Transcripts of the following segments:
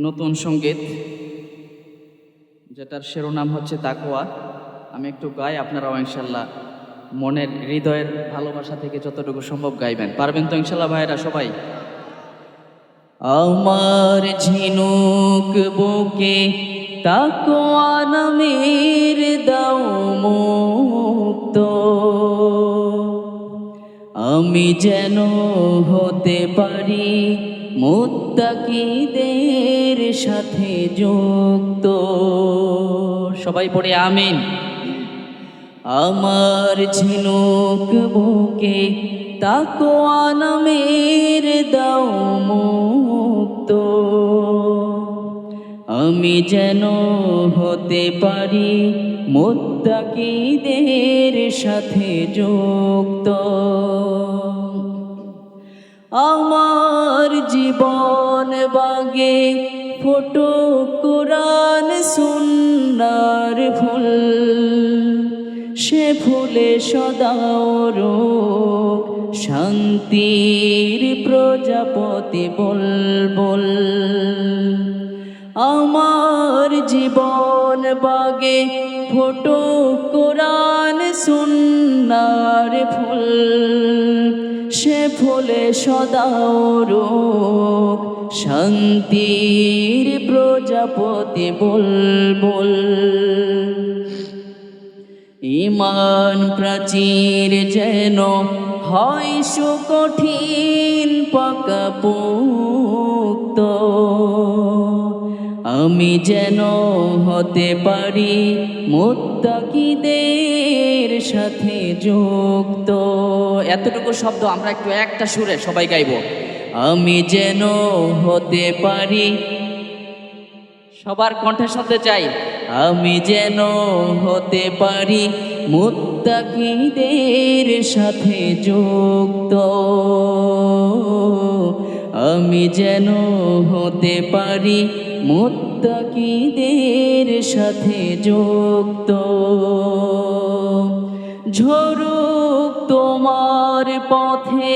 নতুন সঙ্গীত, যেটার শিরোনাম হচ্ছে তাকওয়া। আমি একটু গাই, আপনারাও ইনশাল্লাহ মনের হৃদয়ের ভালোবাসা থেকে যতটুকু সম্ভব গাইবেন। পারবেন তো ইনশাল্লাহ ভাইয়েরা সবাই? আমার ঝিনুক বুকে তাকওয়া নামের দাও মুক্ত, আমি যেন হতে পারি মুত্তাকিদের সাথে যুক্ত। সবাই পড়ে আমিন। আমার ঝিনুক বুকে তাকওয়া নামের দাও মুক্ত, আমি যেন হতে পারি মুত্তাকিদের সাথে যুক্ত। আমার জীবন বাগে ফুটুক কোরআন সুন্নাহর ফুল, সে ফুলে সদা রোগ শান্তির প্রজাপতি বুলবুল। আমার জীবন বাগে ফুটুক কোরআন সুন্নাহর ফুল, সে ফুলে সদা রোগ শান্তির প্রজাপতি বুলবুল। ঈমান প্রাচীর যেন হয় সুকঠিন পাকাপোক্ত, আমি যেন হতে পারি মুত্তাকিদের সাথে যুক্ত। এতটুকু শব্দ আমরা একটু একটা সুরে সবাই গাইব। আমি যেন হতে পারি, সবার কণ্ঠে শুনতে চাই, আমি যেন হতে পারি মুত্তাকিদের সাথে যুক্ত, আমি যেন হতে পারি মুত্তাকিদের সাথে যুক্ত। ঝরুক তোমার পথে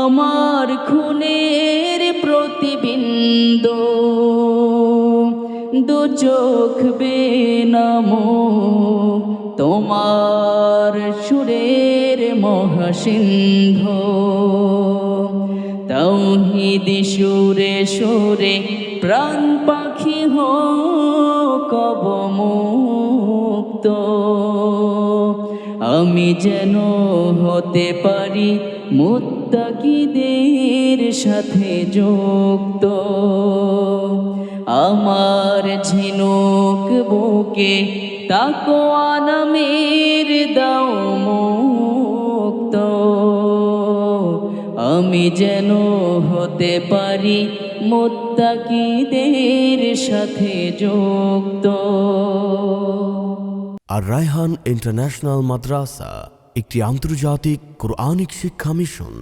আমার খুনের প্রতিবিন্দু, দু চোখ বেনামো তোমার সুরের মহাসিন্ধু। তাওহীদি সুরে সুরে প্রাণ পাখি হোক অবমুক্ত, আমি যেন হতে পারি মুত্তাকিদের সাথে যুক্ত। আমার ঝিনুক বুকে তাকওয়া নামের দাও মুক্ত, আমি যেন হতে পারি মুত্তাকিদের সাথে যুক্ত। আর রায়হান ইন্টারন্যাশনাল মাদ্রাসা একটি আন্তর্জাতিক কোরআনিক শিক্ষা মিশন।